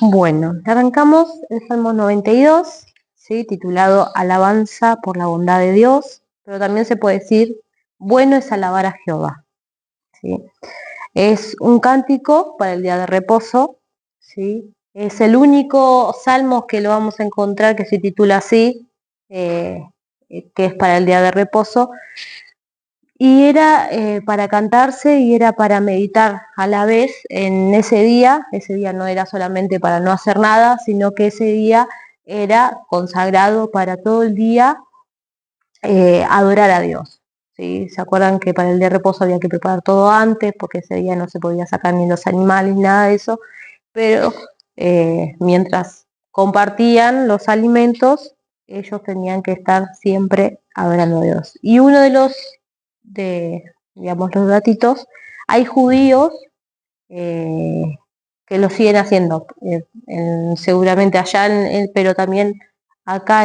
Bueno, arrancamos el Salmo 92, ¿sí? Titulado Alabanza por la bondad de Dios, pero también se puede decir, bueno es alabar a Jehová, ¿sí? Es un cántico para el día de reposo, ¿sí? Es el único salmo que lo vamos a encontrar que se titula así, que es para el día de reposo, y era para cantarse y era para meditar a la vez en ese día no era solamente para no hacer nada, sino que ese día era consagrado para todo el día adorar a Dios. ¿Sí? ¿Se acuerdan que para el día de reposo había que preparar todo antes, porque ese día no se podía sacar ni los animales, ni nada de eso? Pero mientras compartían los alimentos, ellos tenían que estar siempre adorando a Dios. Y uno digamos, los datitos, hay judíos que lo siguen haciendo, seguramente allá, pero también acá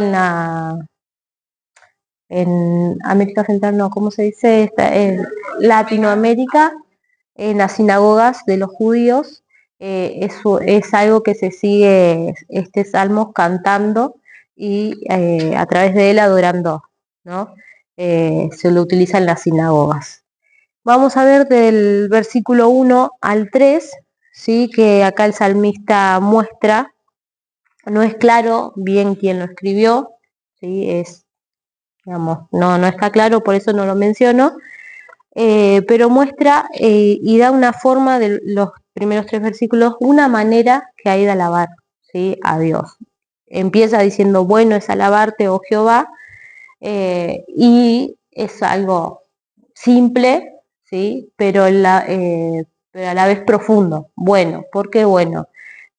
en América Central, no, ¿cómo se dice? En Latinoamérica, en las sinagogas de los judíos, eso es algo que se sigue este salmo cantando y a través de él adorando, ¿no? Se lo utiliza en las sinagogas. Vamos a ver del versículo 1 al 3, ¿sí? Que acá el salmista muestra, no es claro bien quién lo escribió, ¿sí? Digamos, no está claro, por eso no lo menciono, pero muestra y da una forma de los primeros 3 versículos, una manera que hay de alabar, ¿sí? A Dios. Empieza diciendo, bueno es alabarte, oh Jehová, y es algo simple, ¿sí? Pero a la vez profundo. Bueno, ¿por qué bueno?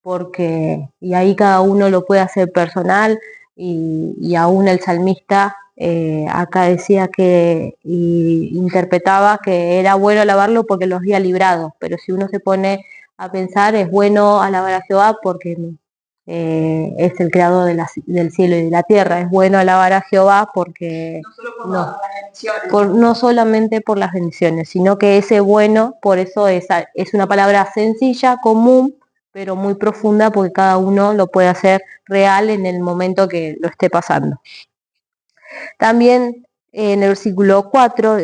Porque, y ahí cada uno lo puede hacer personal, y aún el salmista acá decía que, y interpretaba que era bueno alabarlo porque los había librado, pero si uno se pone a pensar, es bueno alabar a Jehová porque es el creador del cielo y de la tierra. Es bueno alabar a Jehová porque no solamente por las bendiciones, sino que ese bueno, por eso es una palabra sencilla, común, pero muy profunda, porque cada uno lo puede hacer real en el momento que lo esté pasando. También en el versículo 4,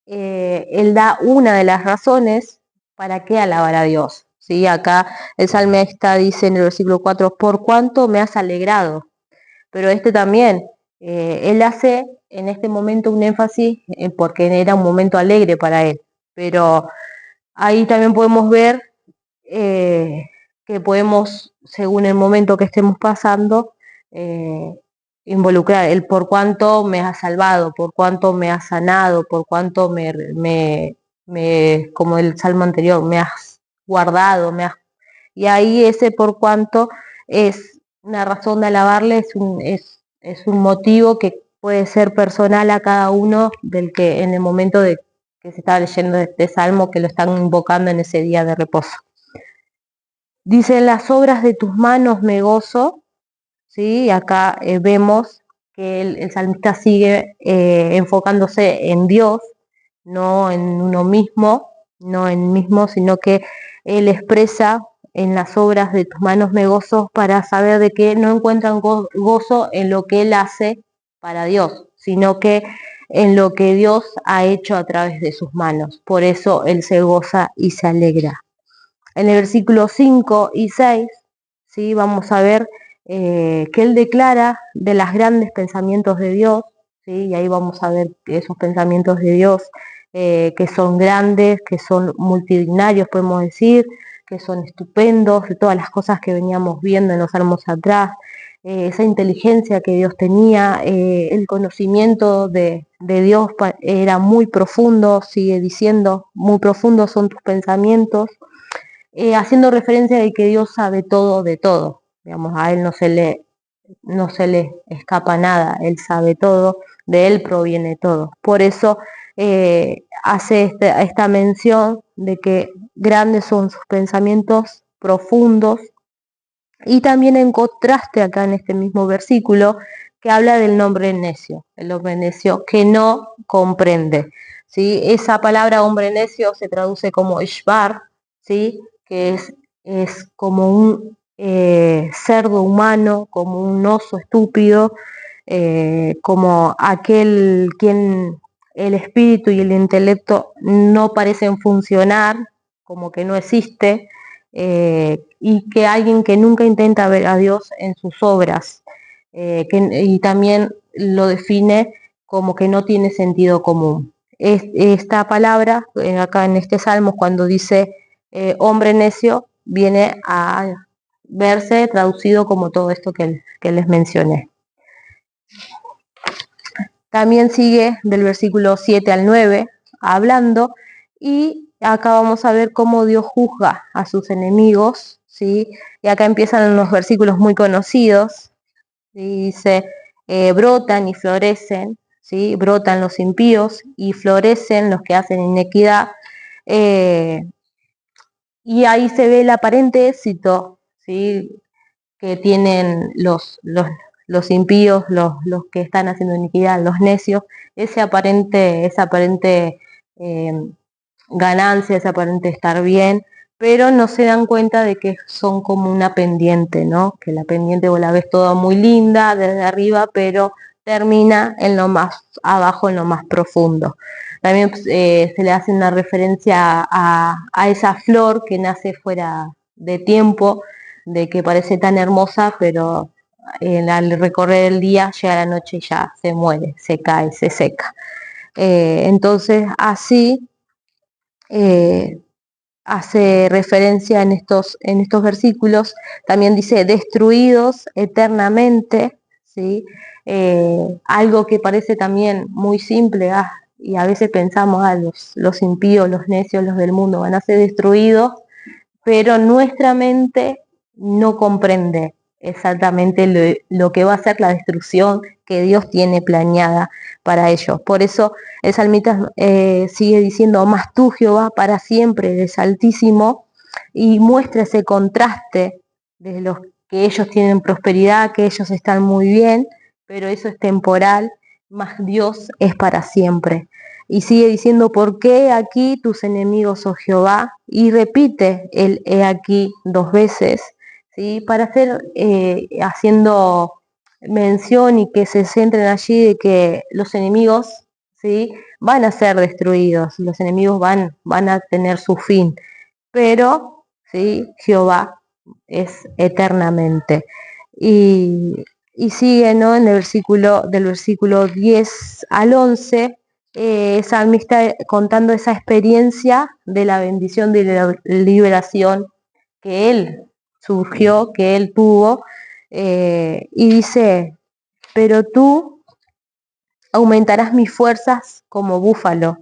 él da una de las razones para qué alabar a Dios. ¿Sí? Acá el salmista dice en el versículo 4, por cuánto me has alegrado. Pero también, él hace en este momento un énfasis porque era un momento alegre para él. Pero ahí también podemos ver que podemos, según el momento que estemos pasando, involucrar el por cuánto me has salvado, por cuánto me has sanado, por cuánto como el salmo anterior, me has guardado, y ahí ese por cuánto es una razón de alabarle, es un motivo que puede ser personal a cada uno del que en el momento de que se está leyendo este salmo, que lo están invocando en ese día de reposo. Dice, en las obras de tus manos me gozo, ¿sí? Y acá vemos que el salmista sigue enfocándose en Dios, no en uno mismo, sino que él expresa, en las obras de tus manos me gozo, para saber de que no encuentran gozo en lo que él hace para Dios, sino que en lo que Dios ha hecho a través de sus manos. Por eso él se goza y se alegra. En el versículo 5 y 6, ¿sí? Vamos a ver que él declara de los grandes pensamientos de Dios, ¿sí? Y ahí vamos a ver esos pensamientos de Dios que son grandes, que son multitudinarios, podemos decir, que son estupendos, de todas las cosas que veníamos viendo en los salmos atrás, esa inteligencia que Dios tenía, el conocimiento de Dios era muy profundo, sigue diciendo, muy profundos son tus pensamientos, haciendo referencia de que Dios sabe todo de todo. Digamos, a Él no se le escapa nada, Él sabe todo, de Él proviene todo. Por eso hace esta mención de que grandes son sus pensamientos, profundos, y también en contraste acá en este mismo versículo que habla del hombre necio, el hombre necio que no comprende. ¿Sí? Esa palabra hombre necio se traduce como ishbar, ¿sí? Que es como cerdo humano, como un oso estúpido, como aquel quien el espíritu y el intelecto no parecen funcionar, como que no existe, y que alguien que nunca intenta ver a Dios en sus obras, y también lo define como que no tiene sentido común. Esta palabra, acá en este salmo, cuando dice hombre necio, viene a verse traducido como todo esto que les mencioné. También sigue del versículo 7 al 9 hablando, y acá vamos a ver cómo Dios juzga a sus enemigos, ¿sí? Y acá empiezan unos versículos muy conocidos, ¿sí? Dice, brotan y florecen, ¿sí? Brotan los impíos y florecen los que hacen inequidad, y ahí se ve el aparente éxito, ¿sí? Que tienen los impíos, los que están haciendo iniquidad, los necios, esa aparente eh, ganancia, ese aparente estar bien, pero no se dan cuenta de que son como una pendiente, ¿no? Que la pendiente vos la ves toda muy linda desde arriba, pero termina en lo más abajo, en lo más profundo. También se le hace una referencia a esa flor que nace fuera de tiempo, de que parece tan hermosa, pero al recorrer el día llega la noche y ya se muere, se cae, se seca. Entonces así hace referencia en estos versículos. También dice destruidos eternamente, ¿sí? Algo que parece también muy simple, y a veces pensamos, los impíos, los necios, los del mundo van a ser destruidos, pero nuestra mente no comprende exactamente lo que va a ser la destrucción que Dios tiene planeada para ellos. Por eso el salmista sigue diciendo, mas tú, Jehová, para siempre eres altísimo, y muestra ese contraste de los que ellos tienen prosperidad, que ellos están muy bien, pero eso es temporal, mas Dios es para siempre. Y sigue diciendo, ¿por qué aquí tus enemigos, oh Jehová? Y repite el he aquí 2 veces, ¿sí? Para hacer, haciendo mención y que se centren allí de que los enemigos, ¿sí? Van a ser destruidos, los enemigos van a tener su fin, pero, ¿sí? Jehová es eternamente. Y, y sigue, ¿no? En el del versículo 10 al 11, salmista contando esa experiencia de la bendición de la liberación que él surgió, que él tuvo, y dice, pero tú aumentarás mis fuerzas como búfalo,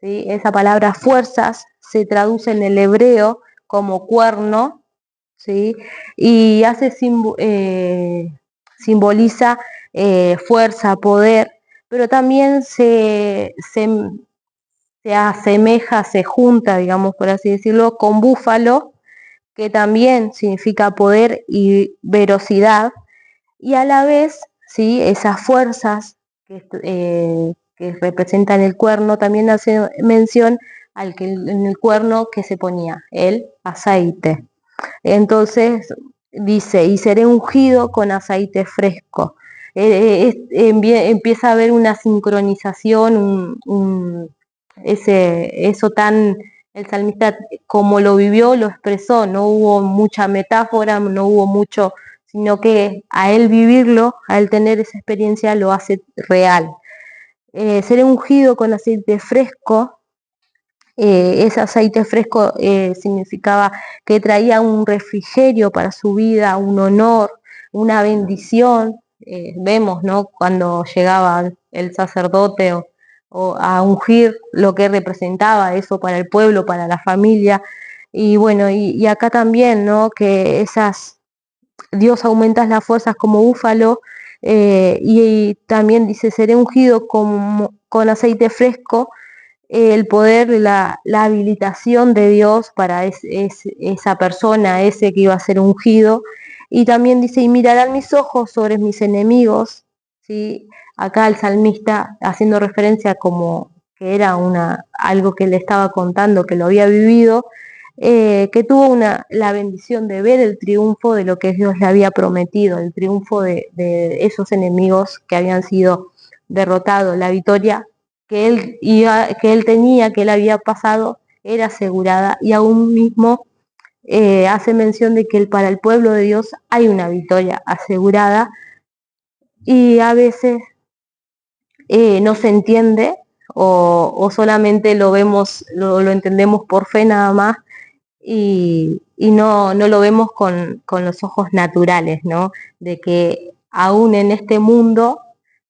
¿sí? Esa palabra fuerzas se traduce en el hebreo como cuerno, ¿sí? Y simboliza fuerza, poder, pero también se asemeja, se junta, digamos por así decirlo, con búfalo, que también significa poder y velocidad, y a la vez, ¿sí? Esas fuerzas que representan el cuerno también hace mención en el cuerno que se ponía el aceite. Entonces dice, y seré ungido con aceite fresco. Empieza a haber una sincronización, eso tan, el salmista como lo vivió, lo expresó, no hubo mucha metáfora, no hubo mucho, sino que a él vivirlo, a él tener esa experiencia, lo hace real. Seré ungido con aceite fresco. Ese aceite fresco significaba que traía un refrigerio para su vida, un honor, una bendición. Vemos, ¿no? Cuando llegaba el sacerdote o a ungir lo que representaba eso para el pueblo, para la familia. Y bueno, y acá también, ¿no? Que Dios aumenta las fuerzas como búfalo, y también dice, seré ungido con aceite fresco, el poder, la habilitación de Dios para esa persona, ese que iba a ser ungido. Y también dice, y mirarán mis ojos sobre mis enemigos, ¿sí? Acá el salmista haciendo referencia como que era algo que le estaba contando, que lo había vivido, que tuvo la bendición de ver el triunfo de lo que Dios le había prometido, el triunfo de esos enemigos que habían sido derrotados, la victoria que él tenía, que él había pasado, era asegurada, y aún mismo hace mención de que para el pueblo de Dios hay una victoria asegurada, y a veces no se entiende, o solamente lo vemos, lo entendemos por fe nada más, y no lo vemos con los ojos naturales, ¿no? De que aún en este mundo,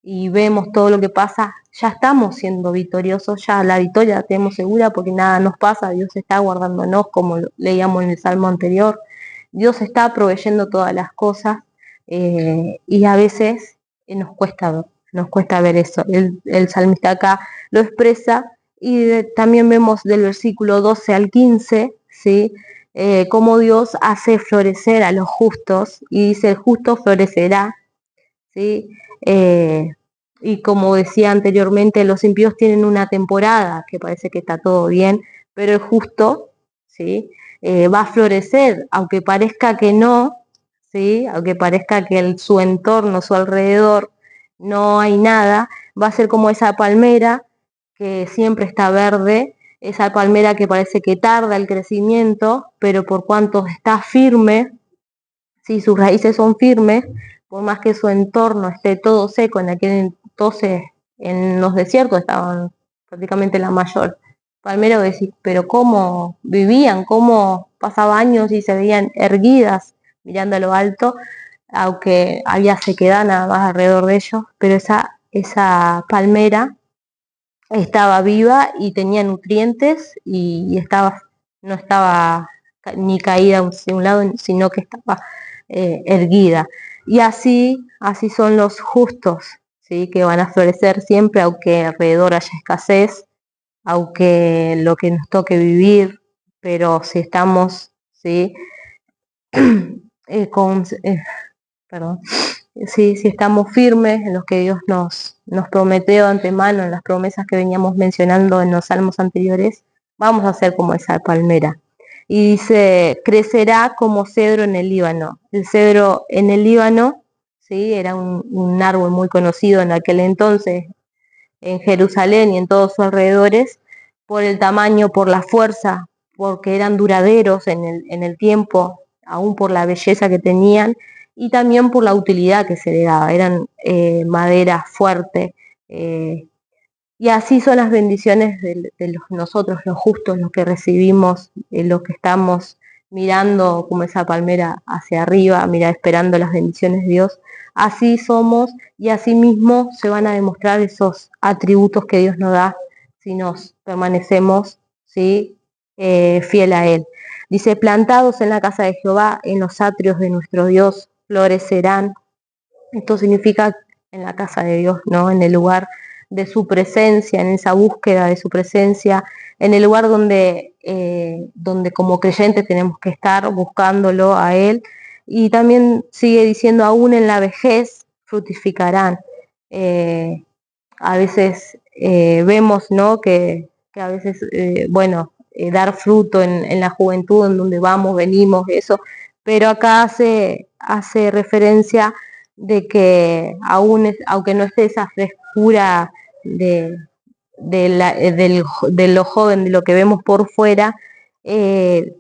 y vemos todo lo que pasa, ya estamos siendo victoriosos, ya la victoria la tenemos segura porque nada nos pasa, Dios está guardándonos, como leíamos en el Salmo anterior, Dios está proveyendo todas las cosas, y a veces nos cuesta ver eso. El salmista acá lo expresa, y también vemos del versículo 12 al 15, ¿sí? Cómo Dios hace florecer a los justos, y dice: el justo florecerá, ¿sí? Y como decía anteriormente, los impíos tienen una temporada que parece que está todo bien, pero el justo, ¿sí? Va a florecer, aunque parezca que no, ¿sí? Aunque parezca que su entorno, su alrededor, no hay nada, va a ser como esa palmera que siempre está verde, esa palmera que parece que tarda el crecimiento, pero por cuanto está firme, si sus raíces son firmes, por más que su entorno esté todo seco, en aquel entonces en los desiertos estaban prácticamente la mayor palmera, decís, pero cómo vivían, cómo pasaba años y se veían erguidas mirando a lo alto, aunque había sequedad nada más alrededor de ellos, pero esa palmera estaba viva y tenía nutrientes, y no estaba ni caída hacia un lado, sino que estaba erguida. Y así son los justos, ¿sí? Que van a florecer siempre, aunque alrededor haya escasez, aunque lo que nos toque vivir, pero si estamos, ¿sí? con, perdón, si estamos firmes en lo que Dios nos prometió de antemano, en las promesas que veníamos mencionando en los salmos anteriores, vamos a ser como esa palmera. Y dice: crecerá como cedro en el Líbano. El cedro en el Líbano, ¿sí? Era un árbol muy conocido en aquel entonces en Jerusalén y en todos sus alrededores, por el tamaño, por la fuerza, porque eran duraderos en el tiempo, aún por la belleza que tenían, y también por la utilidad que se le daba. Eran madera fuerte, y así son las bendiciones nosotros, los justos, los que recibimos, los que estamos mirando como esa palmera hacia arriba, mira, esperando las bendiciones de Dios. Así somos, y así mismo se van a demostrar esos atributos que Dios nos da si nos permanecemos, ¿sí? Fiel a Él. Dice: plantados en la casa de Jehová, en los atrios de nuestro Dios, florecerán. Esto significa en la casa de Dios, ¿no? En el lugar de su presencia, en esa búsqueda de su presencia, en el lugar donde como creyentes tenemos que estar buscándolo a Él. Y también sigue diciendo: aún en la vejez fructificarán. A veces vemos, ¿no? Que a veces, bueno, dar fruto en la juventud, en donde vamos, venimos, eso, pero acá hace referencia de que aún aunque no esté esa frescura de, de lo joven, de lo que vemos por fuera, eh,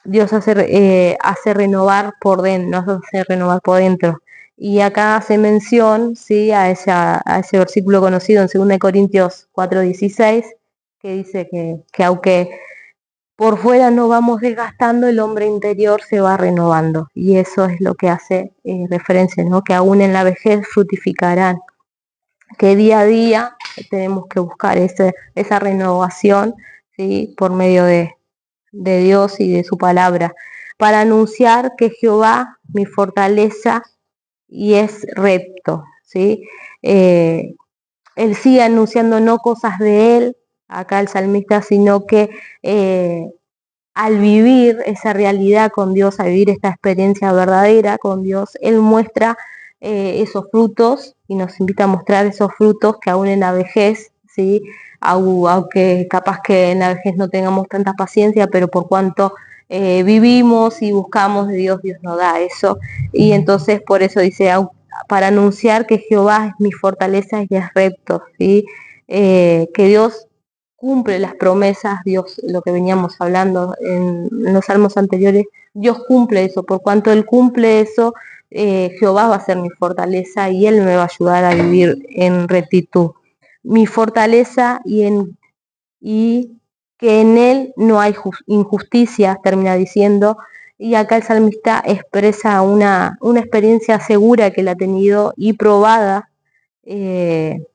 Dios hace renovar por dentro, nos hace renovar por dentro. Y acá hace mención, ¿sí? A ese versículo conocido en 2 Corintios 4:16, que dice que aunque por fuera nos vamos desgastando, el hombre interior se va renovando. Y eso es lo que hace referencia, ¿no? Que aún en la vejez fructificarán, que día a día tenemos que buscar esa renovación, ¿sí? Por medio de Dios y de su palabra, para anunciar que Jehová mi fortaleza y es recto, ¿sí? Él sigue anunciando no cosas de él, acá el salmista, sino que al vivir esa realidad con Dios, al vivir esta experiencia verdadera con Dios, Él muestra esos frutos, y nos invita a mostrar esos frutos que aún en la vejez, ¿sí? Aunque capaz que en la vejez no tengamos tanta paciencia, pero por cuanto vivimos y buscamos de Dios, Dios nos da eso. Y entonces por eso dice, para anunciar que Jehová es mi fortaleza y es recto, ¿sí? Que Dios cumple las promesas, Dios, lo que veníamos hablando en los salmos anteriores, Dios cumple eso, por cuanto Él cumple eso, Jehová va a ser mi fortaleza y Él me va a ayudar a vivir en rectitud. Mi fortaleza y que en Él no hay injusticia, termina diciendo, y acá el salmista expresa una experiencia segura que él ha tenido y probada. Él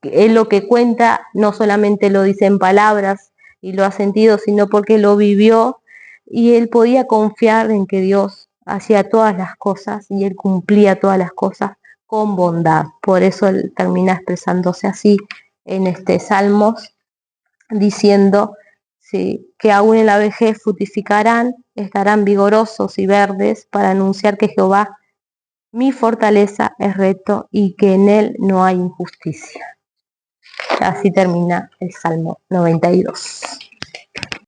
lo que cuenta no solamente lo dice en palabras y lo ha sentido, sino porque lo vivió y él podía confiar en que Dios hacía todas las cosas y él cumplía todas las cosas con bondad. Por eso él termina expresándose así en este Salmos, diciendo sí, que aún en la vejez frutificarán, estarán vigorosos y verdes para anunciar que Jehová, mi fortaleza, es recto y que en él no hay injusticia. Así termina el Salmo 92.